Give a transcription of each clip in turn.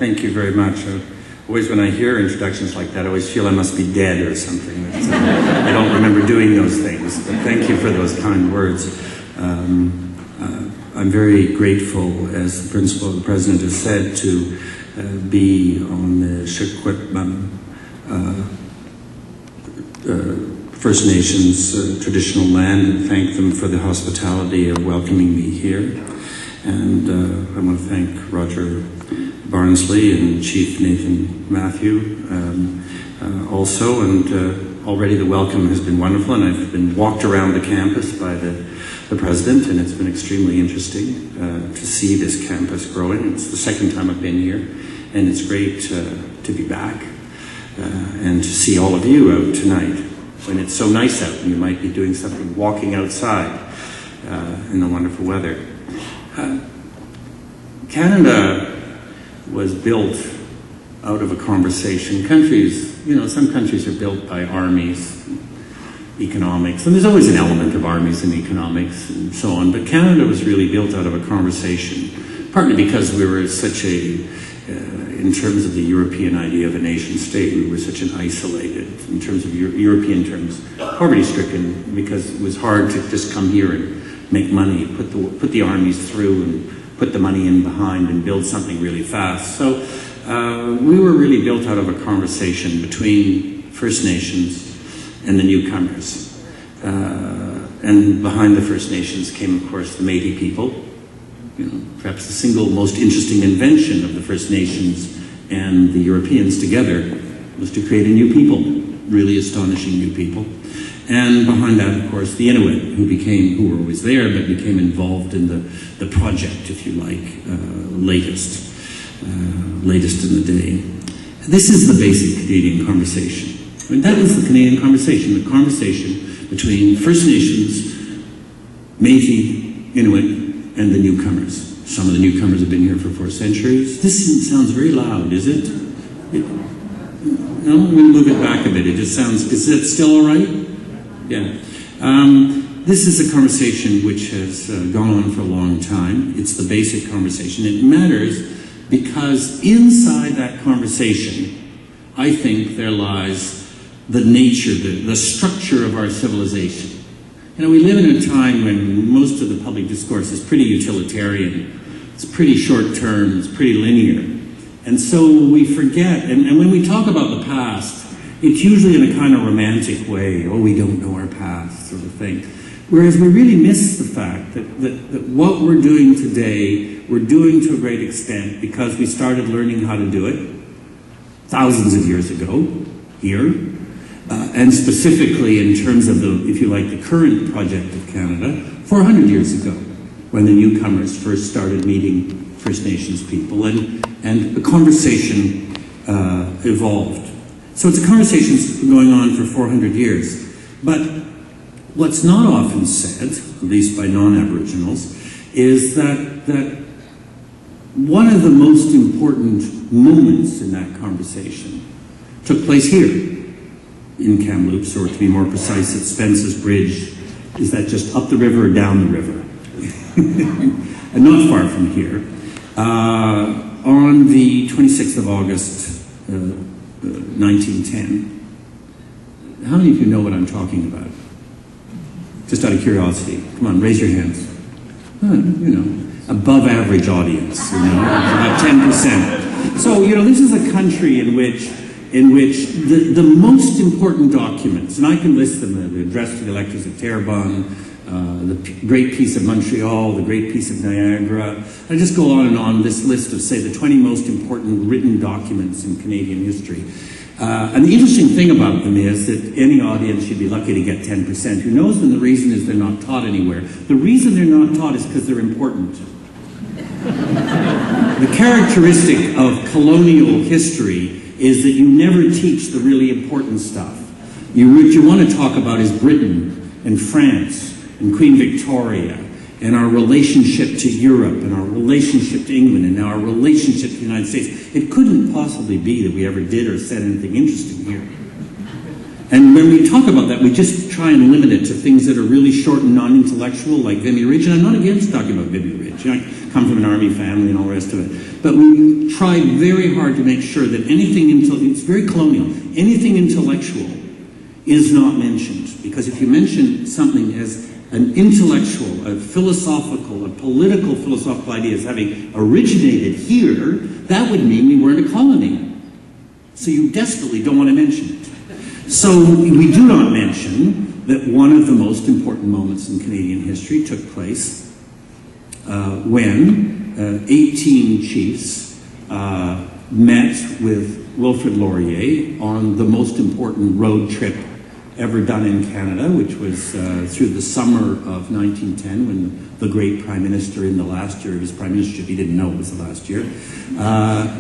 Thank you very much. Always when I hear introductions like that, I always feel I must be dead or something. I don't remember doing those things, but thank you for those kind words. I'm very grateful, as the principal, the president has said, to be on the Secwepemc First Nations traditional land and thank them for the hospitality of welcoming me here. And I want to thank Roger Barnsley and Chief Nathan Matthew also, and already the welcome has been wonderful, and I've been walked around the campus by the president, and it's been extremely interesting to see this campus growing. It's the second time I've been here, and it's great to be back and to see all of you out tonight when it's so nice out and you might be doing something, walking outside in the wonderful weather. Canada was built out of a conversation. Countries, you know, some countries are built by armies, economics, and there's always an element of armies and economics and so on, but Canada was really built out of a conversation, partly because we were such a, in terms of the European idea of a nation state, we were such an isolated, in terms of European terms, poverty-stricken, because it was hard to just come here and make money, put the armies through and put the money in behind and build something really fast. So we were really built out of a conversation between First Nations and the newcomers. And behind the First Nations came, of course, the Metis people. You know, perhaps the single most interesting invention of the First Nations and the Europeans together was to create a new people, really astonishing new people. And behind that, of course, the Inuit, who were always there, but became involved in the project, if you like, latest in the day. This is the basic Canadian conversation. I mean, that is the Canadian conversation, the conversation between First Nations, Métis, Inuit, and the newcomers. Some of the newcomers have been here for 4 centuries. This sounds very loud, is it? No, I'm going to move it back a bit. It just sounds, is it still all right? Yeah. This is a conversation which has gone on for a long time. It's the basic conversation. It matters because inside that conversation, I think there lies the nature, the structure of our civilization. You know, we live in a time when most of the public discourse is pretty utilitarian. It's pretty short-term, it's pretty linear. And so we forget, and when we talk about the past, it's usually in a kind of romantic way. Oh, we don't know our past, sort of thing. Whereas we really miss the fact that what we're doing today, we're doing to a great extent because we started learning how to do it thousands of years ago, here. And specifically in terms of the, if you like, the current project of Canada, 400 years ago, when the newcomers first started meeting First Nations people, and the conversation evolved. So it's a conversation that's been going on for 400 years. But what's not often said, at least by non-Aboriginals, is that one of the most important moments in that conversation took place here in Kamloops, or to be more precise, at Spence's Bridge. Is that just up the river or down the river? And not far from here. On the 26th of August, 1910. How many of you know what I'm talking about? Just out of curiosity. Come on, raise your hands. You know, above average audience, you know, about 10%. So, you know, this is a country in which the most important documents, and I can list them, the address to the electors of Terrebonne, the Great Peace of Montreal, the Great Peace of Niagara. I just go on and on this list of, say, the 20 most important written documents in Canadian history. And the interesting thing about them is that any audience should be lucky to get 10%. Who knows? And the reason is they're not taught anywhere. The reason they're not taught is because they're important. The characteristic of colonial history is that you never teach the really important stuff. What you want to talk about is Britain and France and Queen Victoria and our relationship to Europe and our relationship to England and our relationship to the United States. It couldn't possibly be that we ever did or said anything interesting here. And when we talk about that, we just try and limit it to things that are really short and non-intellectual, like Vimy Ridge. And I'm not against talking about Vimy Ridge. You know, I come from an army family and all the rest of it. But we tried very hard to make sure that anything, it's very colonial, anything intellectual is not mentioned. Because if you mention something as an intellectual, a philosophical, a political philosophical idea as having originated here, that would mean we weren't a colony. So you desperately don't want to mention it. So we do not mention that one of the most important moments in Canadian history took place when 18 chiefs met with Wilfrid Laurier on the most important road trip ever done in Canada, which was through the summer of 1910, when the great Prime Minister, in the last year of his Prime Ministership, he didn't know it was the last year,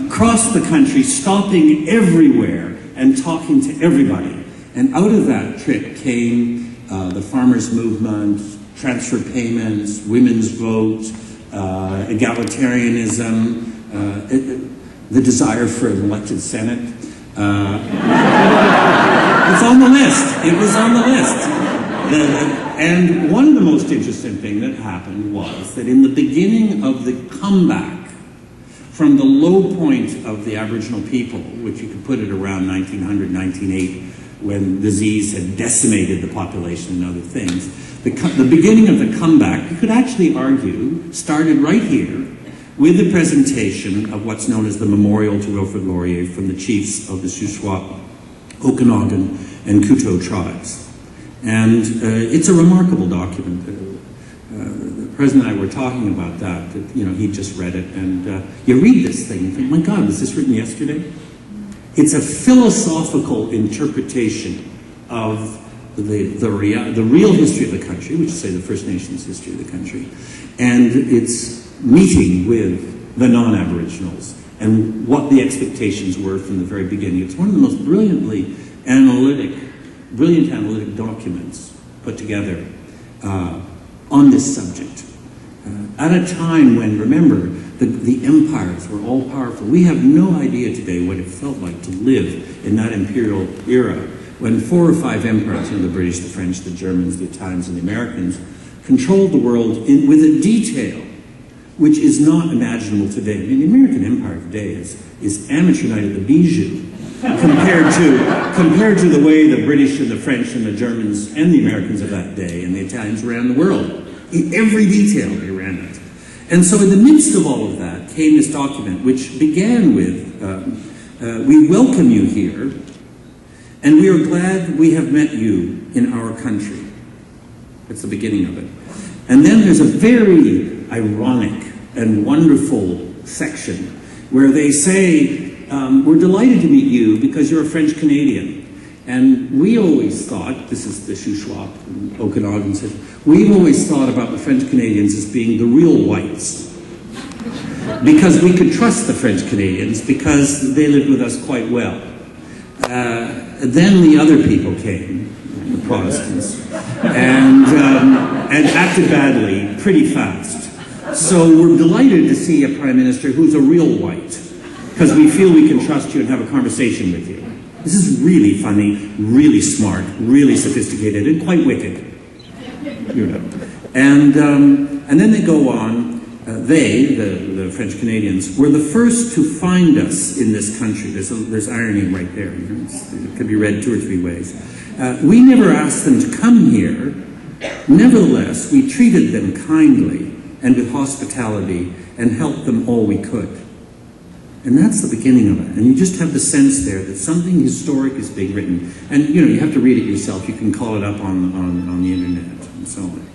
crossed the country, stopping everywhere and talking to everybody. And out of that trip came the farmers' movement, transfer payments, women's vote, egalitarianism, the desire for an elected Senate. It's on the list. It was on the list. And one of the most interesting things that happened was that in the beginning of the comeback from the low point of the Aboriginal people, which you could put it around 1900, 1908, when disease had decimated the population and other things, the beginning of the comeback, you could actually argue, started right here with the presentation of what's known as the Memorial to Wilfrid Laurier from the chiefs of the Shuswap, Okanagan, and Kuto tribes. And it's a remarkable document. The President and I were talking about that, you know, he just read it, and you read this thing and think, my God, was this written yesterday? It's a philosophical interpretation of the real history of the country, which is, say, the First Nations history of the country, and it's meeting with the non-Aboriginals and what the expectations were from the very beginning. It's one of the most brilliant analytic documents put together on this subject. At a time when, remember, the empires were all powerful. We have no idea today what it felt like to live in that imperial era when 4 or 5 empires, you know, the British, the French, the Germans, the Italians, and the Americans, controlled the world with a detail which is not imaginable today. I mean, the American empire today is amateur night at the Bijou compared to the way the British and the French and the Germans and the Americans of that day and the Italians ran the world. In every detail they ran it. And so in the midst of all of that came this document, which began with, we welcome you here, and we are glad we have met you in our country. That's the beginning of it. And then there's a very ironic and wonderful section where they say, we're delighted to meet you because you're a French Canadian. And we always thought, this is the Shuswap and Okanagan said, we've always thought about the French Canadians as being the real whites. Because we could trust the French Canadians because they lived with us quite well. Then the other people came, the Protestants, and acted badly pretty fast. So we're delighted to see a Prime Minister who's a real white, because we feel we can trust you and have a conversation with you. This is really funny, really smart, really sophisticated, and quite wicked. You know. And then they go on. They, the French Canadians, were the first to find us in this country. There's irony right there. You know, it could be read 2 or 3 ways. We never asked them to come here. Nevertheless, we treated them kindly and with hospitality and helped them all we could. And that's the beginning of it. And you just have the sense there that something historic is being written. And you know, you have to read it yourself. You can call it up on the internet and so on.